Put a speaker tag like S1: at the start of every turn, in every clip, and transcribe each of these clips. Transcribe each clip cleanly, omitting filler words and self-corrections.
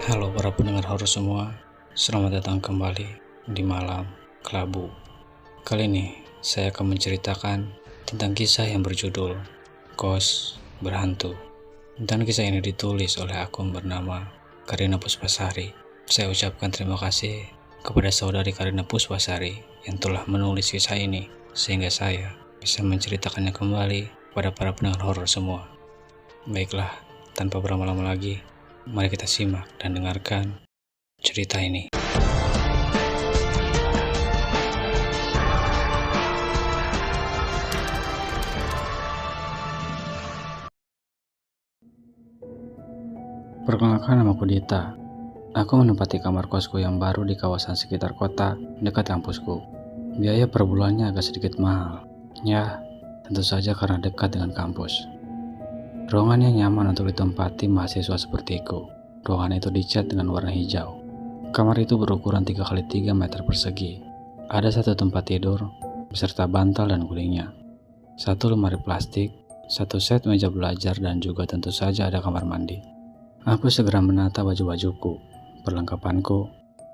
S1: Halo para pendengar horor semua, selamat datang kembali di Malam Kelabu. Kali ini saya akan menceritakan tentang kisah yang berjudul Kos Berhantu. Dan kisah ini ditulis oleh akun bernama Karina Puspasari. Saya ucapkan terima kasih kepada saudari Karina Puspasari yang telah menulis kisah ini, sehingga saya bisa menceritakannya kembali pada para pendengar horor semua. Baiklah, tanpa berlama-lama lagi, mari kita simak dan dengarkan cerita ini. Perkenalkan, namaku Dita. Aku menempati kamar kosku yang baru di kawasan sekitar kota dekat kampusku. Biaya per bulannya agak sedikit mahal. Ya, tentu saja karena dekat dengan kampus. Ruangannya nyaman untuk ditempati mahasiswa sepertiku. Ruangan itu dicat dengan warna hijau. Kamar itu berukuran 3x3 meter persegi. Ada satu tempat tidur, beserta bantal dan gulingnya. Satu lemari plastik, satu set meja belajar, dan juga tentu saja ada kamar mandi. Aku segera menata baju-bajuku, perlengkapanku,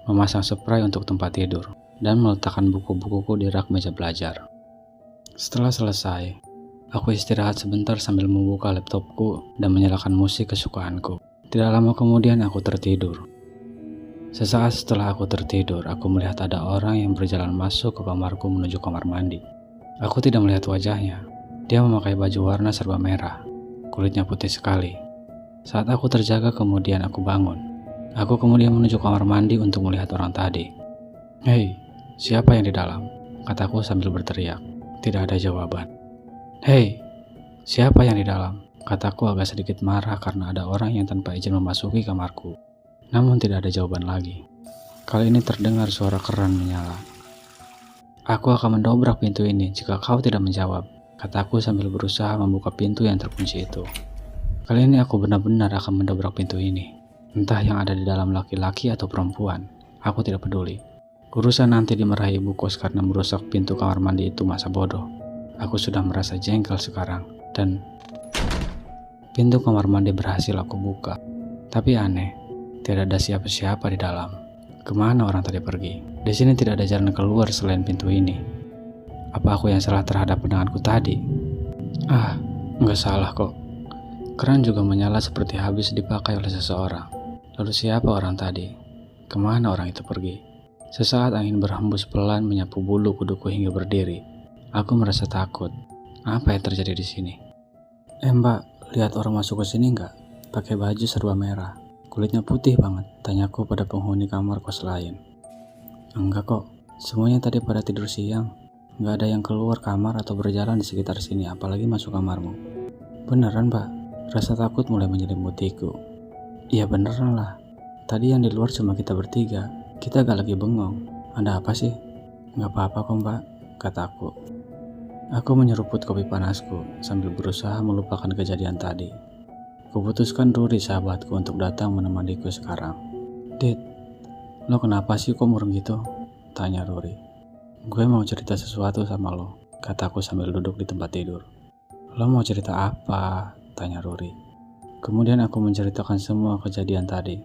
S1: memasang spray untuk tempat tidur, dan meletakkan buku-bukuku di rak meja belajar. Setelah selesai, aku istirahat sebentar sambil membuka laptopku dan menyalakan musik kesukaanku. Tidak lama kemudian aku tertidur. Sesaat setelah aku tertidur, aku melihat ada orang yang berjalan masuk ke kamarku menuju kamar mandi. Aku tidak melihat wajahnya. Dia memakai baju warna serba merah. Kulitnya putih sekali. Saat aku terjaga, kemudian aku bangun. Aku kemudian menuju kamar mandi untuk melihat orang tadi. "Hei, siapa yang di dalam?" kataku sambil berteriak. Tidak ada jawaban. "Hei, siapa yang di dalam?" kataku agak sedikit marah karena ada orang yang tanpa izin memasuki kamarku. Namun tidak ada jawaban lagi. Kali ini terdengar suara keran menyala. "Aku akan mendobrak pintu ini jika kau tidak menjawab," kataku sambil berusaha membuka pintu yang terkunci itu. Kali ini aku benar-benar akan mendobrak pintu ini. Entah yang ada di dalam laki-laki atau perempuan, aku tidak peduli. Urusan nanti dimarahi ibu kos karena merusak pintu kamar mandi itu masa bodoh. Aku sudah merasa jengkel sekarang, dan pintu kamar mandi berhasil aku buka. Tapi aneh, tidak ada siapa-siapa di dalam. Kemana orang tadi pergi? Di sini tidak ada jalan keluar selain pintu ini. Apa aku yang salah terhadap pandanganku tadi? Nggak salah kok. Keran juga menyala seperti habis dipakai oleh seseorang. Lalu siapa orang tadi? Kemana orang itu pergi? Sesaat angin berhembus pelan menyapu bulu kuduku hingga berdiri. Aku merasa takut. Apa yang terjadi di sini? Mbak, lihat orang masuk ke sini nggak? Pakai baju serba merah. Kulitnya putih banget, tanyaku pada penghuni kamar kos lain. Enggak kok, semuanya tadi pada tidur siang. Nggak ada yang keluar kamar atau berjalan di sekitar sini, apalagi masuk kamarmu. Beneran, Mbak? Rasa takut mulai menyelimutiku. Iya beneran lah. Tadi yang di luar cuma kita bertiga. Kita agak lagi bengong. Ada apa sih? Nggak apa-apa kok, Mbak, kataku. Aku menyeruput kopi panasku sambil berusaha melupakan kejadian tadi. Kuputuskan Ruri sahabatku untuk datang menemaniku sekarang. "Dit, lo kenapa sih kok murung gitu?" tanya Ruri. "Gue mau cerita sesuatu sama lo," kataku sambil duduk di tempat tidur. "Lo mau cerita apa?" tanya Ruri. Kemudian aku menceritakan semua kejadian tadi.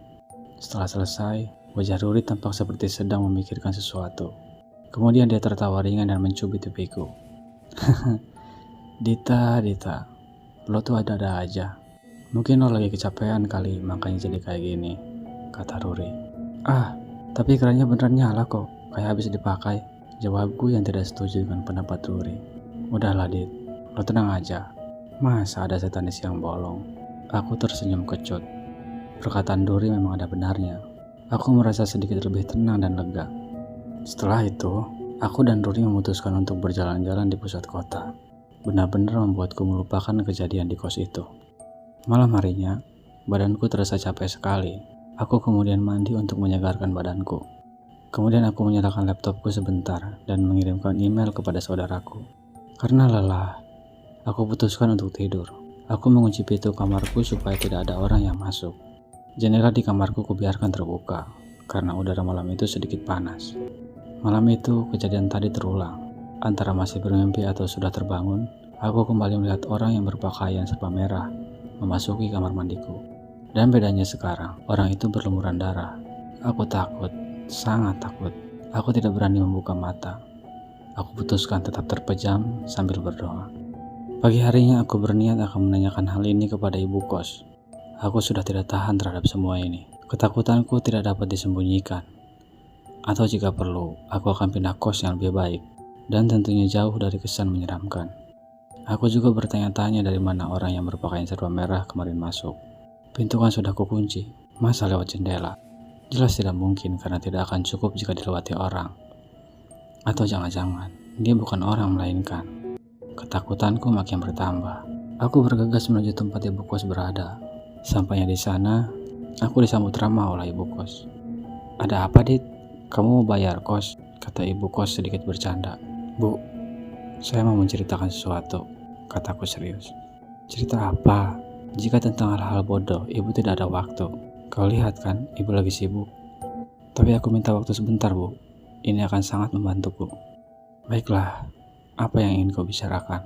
S1: Setelah selesai, wajah Ruri tampak seperti sedang memikirkan sesuatu. Kemudian dia tertawa ringan dan mencubit pipiku. Dita, lo tuh ada-ada aja. Mungkin lo lagi kecapean kali, makanya jadi kayak gini," kata Ruri. Tapi kerannya beneran nyala kok, kayak habis dipakai," jawabku yang tidak setuju dengan pendapat Ruri. "Udahlah Dit, lo tenang aja. Masa ada setanis yang bolong?" Aku tersenyum kecut. Perkataan Ruri memang ada benarnya. Aku merasa sedikit lebih tenang dan lega. Setelah itu, aku dan Ruri memutuskan untuk berjalan-jalan di pusat kota. Benar-benar membuatku melupakan kejadian di kos itu. Malam harinya, badanku terasa capek sekali. Aku kemudian mandi untuk menyegarkan badanku. Kemudian aku menyalakan laptopku sebentar dan mengirimkan email kepada saudaraku. Karena lelah, aku putuskan untuk tidur. Aku mengunci pintu kamarku supaya tidak ada orang yang masuk. Jendela di kamarku kubiarkan terbuka, karena udara malam itu sedikit panas. Malam itu, kejadian tadi terulang. Antara masih bermimpi atau sudah terbangun, aku kembali melihat orang yang berpakaian serba merah memasuki kamar mandiku. Dan bedanya sekarang, orang itu berlumuran darah. Aku takut, sangat takut. Aku tidak berani membuka mata. Aku putuskan tetap terpejam sambil berdoa. Pagi harinya aku berniat akan menanyakan hal ini kepada ibu kos. Aku sudah tidak tahan terhadap semua ini. Ketakutanku tidak dapat disembunyikan. Atau jika perlu, aku akan pindah kos yang lebih baik. Dan tentunya jauh dari kesan menyeramkan. Aku juga bertanya-tanya dari mana orang yang berpakaian serba merah kemarin masuk. Pintu kan sudah kukunci, masa lewat jendela? Jelas tidak mungkin karena tidak akan cukup jika dilewati orang. Atau jangan-jangan, dia bukan orang melainkan. Ketakutanku makin bertambah. Aku bergegas menuju tempat ibu kos berada. Sampainya di sana, aku disambut ramah oleh ibu kos. "Ada apa, Dit? Kamu mau bayar kos?" kata ibu kos sedikit bercanda. "Bu, saya mau menceritakan sesuatu," kataku serius. "Cerita apa? Jika tentang hal-hal bodoh, ibu tidak ada waktu. Kau lihat kan, ibu lagi sibuk. Tapi aku minta waktu sebentar, Bu. Ini akan sangat membantuku." "Baiklah, apa yang ingin kau bicarakan?"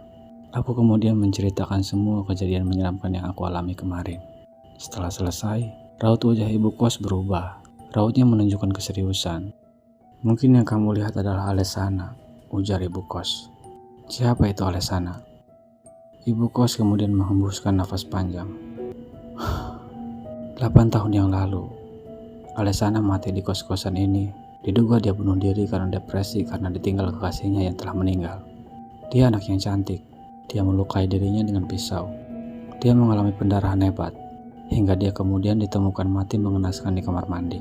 S1: Aku kemudian menceritakan semua kejadian menyeramkan yang aku alami kemarin. Setelah selesai, raut wajah ibu kos berubah. Rautnya menunjukkan keseriusan. "Mungkin yang kamu lihat adalah Alesana," ujar ibu kos. "Siapa itu Alesana?" Ibu kos kemudian menghembuskan nafas panjang. 8 tahun yang lalu, Alesana mati di kos-kosan ini. Diduga dia bunuh diri karena depresi karena ditinggal kekasihnya yang telah meninggal. Dia anak yang cantik. Dia melukai dirinya dengan pisau. Dia mengalami pendarahan hebat, hingga dia kemudian ditemukan mati mengenaskan di kamar mandi.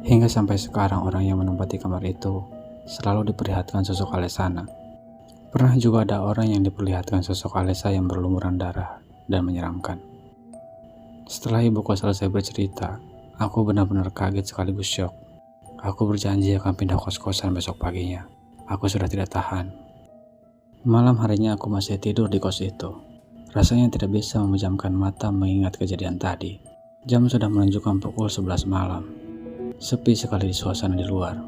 S1: Hingga sampai sekarang orang yang menempati kamar itu selalu diperlihatkan sosok Alesana. Pernah juga ada orang yang diperlihatkan sosok Alesa yang berlumuran darah dan menyeramkan. Setelah ibu kos selesai bercerita, aku benar-benar kaget sekaligus syok. Aku berjanji akan pindah kos-kosan besok paginya. Aku sudah tidak tahan. Malam harinya aku masih tidur di kos itu. Rasanya tidak bisa memejamkan mata mengingat kejadian tadi. Jam sudah menunjukkan pukul 11 malam. Sepi sekali di suasana di luar.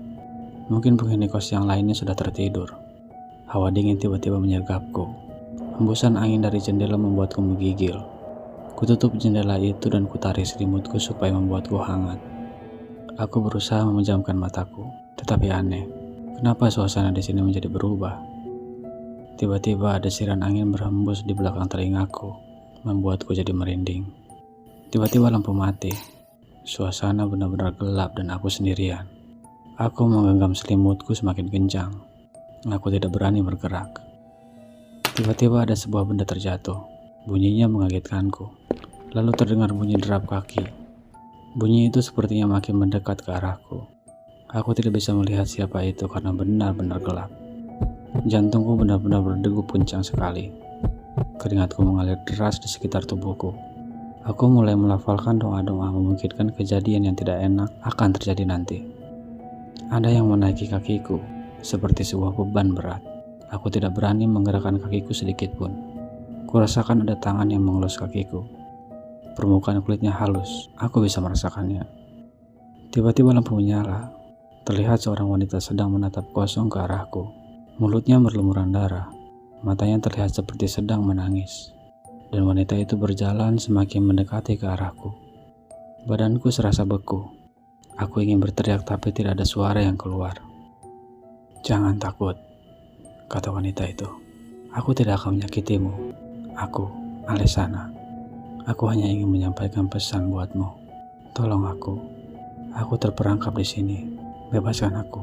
S1: Mungkin penghuni kos yang lainnya sudah tertidur. Hawa dingin tiba-tiba menyergapku. Hembusan angin dari jendela membuatku menggigil. Kututup jendela itu dan kutarik selimutku supaya membuatku hangat. Aku berusaha memejamkan mataku, tetapi aneh. Kenapa suasana di sini menjadi berubah? Tiba-tiba ada siran angin berhembus di belakang telingaku, membuatku jadi merinding. Tiba-tiba lampu mati. Suasana benar-benar gelap dan aku sendirian. Aku menggenggam selimutku semakin kencang. Aku tidak berani bergerak. Tiba-tiba ada sebuah benda terjatuh. Bunyinya mengagetkanku. Lalu terdengar bunyi derap kaki. Bunyi itu sepertinya makin mendekat ke arahku. Aku tidak bisa melihat siapa itu karena benar-benar gelap. Jantungku benar-benar berdegup kencang sekali. Keringatku mengalir deras di sekitar tubuhku. Aku mulai melafalkan doa-doa memungkinkan kejadian yang tidak enak akan terjadi nanti. Ada yang menaiki kakiku, seperti sebuah beban berat. Aku tidak berani menggerakkan kakiku sedikit pun. Kurasakan ada tangan yang mengelus kakiku. Permukaan kulitnya halus, aku bisa merasakannya. Tiba-tiba lampu menyala. Terlihat seorang wanita sedang menatap kosong ke arahku. Mulutnya berlumuran darah. Matanya terlihat seperti sedang menangis. Dan wanita itu berjalan semakin mendekati ke arahku. Badanku serasa beku. Aku ingin berteriak tapi tidak ada suara yang keluar. "Jangan takut," kata wanita itu. "Aku tidak akan menyakitimu. Aku, Alesana. Aku hanya ingin menyampaikan pesan buatmu. Tolong aku. Aku terperangkap di sini. Bebaskan aku,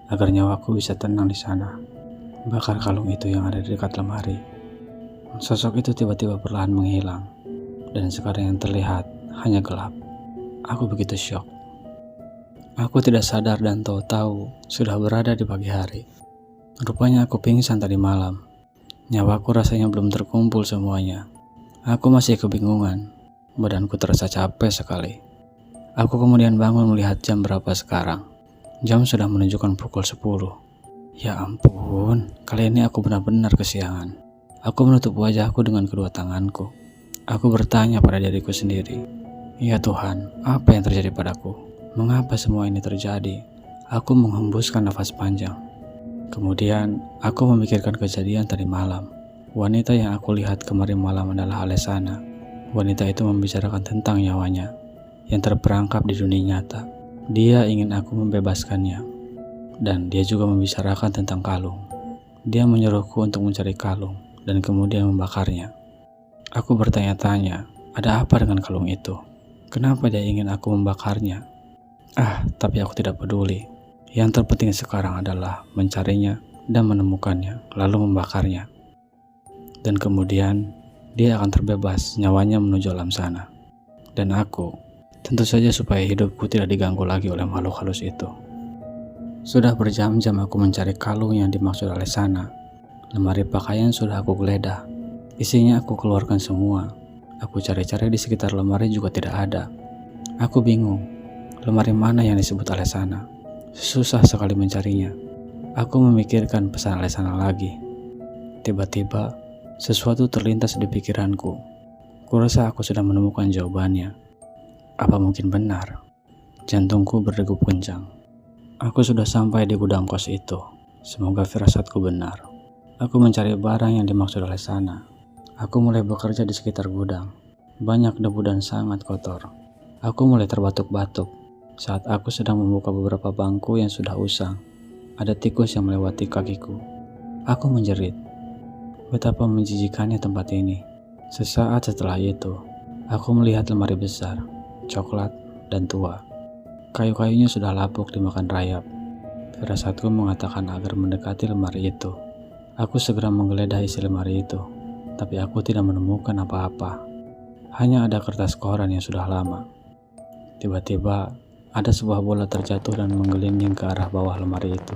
S1: agar nyawaku bisa tenang di sana. Bakar kalung itu yang ada di dekat lemari." Sosok itu tiba-tiba perlahan menghilang, dan sekarang yang terlihat hanya gelap. Aku begitu syok. Aku tidak sadar dan tahu-tahu sudah berada di pagi hari. Rupanya aku pingsan tadi malam. Nyawaku rasanya belum terkumpul semuanya. Aku masih kebingungan. Badanku terasa capek sekali. Aku kemudian bangun melihat jam berapa sekarang. Jam sudah menunjukkan pukul 10. Ya ampun, kali ini aku benar-benar kesiangan. Aku menutup wajahku dengan kedua tanganku. Aku bertanya pada diriku sendiri, "Ya Tuhan, apa yang terjadi padaku? Mengapa semua ini terjadi?" Aku menghembuskan nafas panjang. Kemudian, aku memikirkan kejadian tadi malam. Wanita yang aku lihat kemarin malam adalah Alesana. Wanita itu membicarakan tentang nyawanya yang terperangkap di dunia nyata. Dia ingin aku membebaskannya. Dan dia juga membicarakan tentang kalung. Dia menyuruhku untuk mencari kalung dan kemudian membakarnya. Aku bertanya-tanya, ada apa dengan kalung itu? Kenapa dia ingin aku membakarnya? Tapi aku tidak peduli. Yang terpenting sekarang adalah mencarinya dan menemukannya, lalu membakarnya. Dan kemudian dia akan terbebas, nyawanya menuju alam sana. Dan aku, tentu saja supaya hidupku tidak diganggu lagi oleh makhluk halus itu. Sudah berjam-jam aku mencari kalung yang dimaksud Alesana. Lemari pakaian sudah aku geledah. Isinya aku keluarkan semua. Aku cari-cari di sekitar lemari juga tidak ada. Aku bingung, lemari mana yang disebut Alesana? Susah sekali mencarinya. Aku memikirkan pesan Alesana lagi. Tiba-tiba, sesuatu terlintas di pikiranku. Kurasa aku sudah menemukan jawabannya. Apa mungkin benar? Jantungku berdegup kencang. Aku sudah sampai di gudang kos itu. Semoga firasatku benar. Aku mencari barang yang dimaksud Alesana. Aku mulai bekerja di sekitar gudang. Banyak debu dan sangat kotor. Aku mulai terbatuk-batuk. Saat aku sedang membuka beberapa bangku yang sudah usang, ada tikus yang melewati kakiku. Aku menjerit. Betapa menjijikannya tempat ini. Sesaat setelah itu, aku melihat lemari besar, coklat, dan tua. Kayu-kayunya sudah lapuk dimakan rayap. Firasatku mengatakan agar mendekati lemari itu. Aku segera menggeledah isi lemari itu, tapi aku tidak menemukan apa-apa. Hanya ada kertas koran yang sudah lama. Tiba-tiba, ada sebuah bola terjatuh dan menggelinding ke arah bawah lemari itu.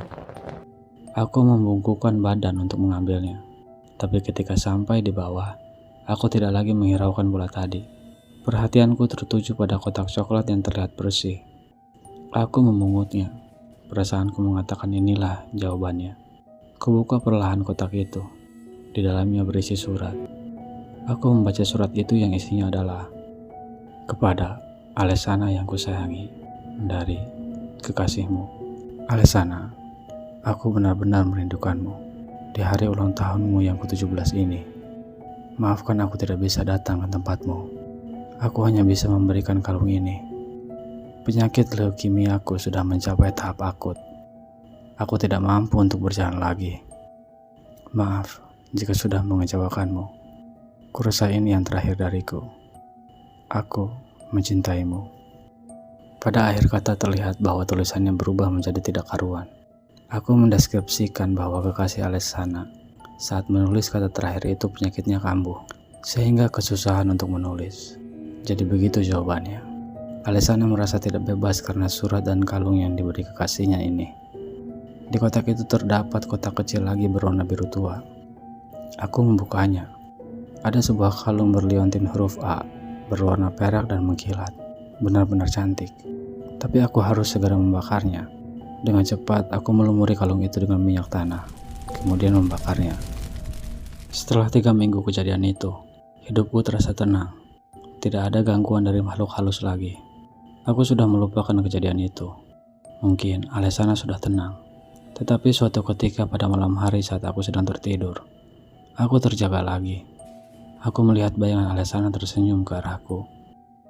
S1: Aku membungkukkan badan untuk mengambilnya. Tapi ketika sampai di bawah, aku tidak lagi menghiraukan bola tadi. Perhatianku tertuju pada kotak coklat yang terlihat bersih. Aku memungutnya. Perasaanku mengatakan inilah jawabannya. Kubuka perlahan kotak itu. Di dalamnya berisi surat. Aku membaca surat itu yang isinya adalah, kepada Alesana yang kusayangi, dari kekasihmu. Alesana, aku benar-benar merindukanmu. Di hari ulang tahunmu yang ke-17 ini, maafkan aku tidak bisa datang ke tempatmu. Aku hanya bisa memberikan kalung ini. Penyakit leukemiaku sudah mencapai tahap akut. Aku tidak mampu untuk berjalan lagi. Maaf jika sudah mengecewakanmu. Kurasa ini yang terakhir dariku. Aku mencintaimu. Pada akhir kata terlihat bahwa tulisannya berubah menjadi tidak karuan. Aku mendeskripsikan bahwa kekasih Alesana saat menulis kata terakhir itu penyakitnya kambuh, sehingga kesusahan untuk menulis. Jadi begitu jawabannya. Alesana merasa tidak bebas karena surat dan kalung yang diberi kekasihnya ini. Di kotak itu terdapat kotak kecil lagi berwarna biru tua. Aku membukanya. Ada sebuah kalung berliontin huruf A, berwarna perak dan mengkilat. Benar-benar cantik. Tapi aku harus segera membakarnya. Dengan cepat, aku melumuri kalung itu dengan minyak tanah, kemudian membakarnya. Setelah 3 minggu kejadian itu, hidupku terasa tenang. Tidak ada gangguan dari makhluk halus lagi. Aku sudah melupakan kejadian itu. Mungkin Alesana sudah tenang. Tetapi suatu ketika pada malam hari saat aku sedang tertidur, aku terjaga lagi. Aku melihat bayangan Alesana tersenyum ke arahku.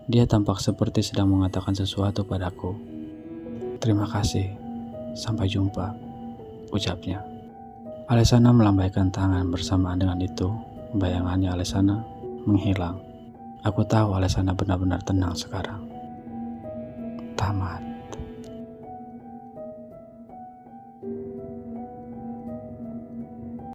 S1: Dia tampak seperti sedang mengatakan sesuatu padaku. Terima kasih, sampai jumpa, ucapnya. Alesana melambaikan tangan bersamaan dengan itu. Bayangannya Alesana menghilang. Aku tahu Alesana benar-benar tenang sekarang. Tamat.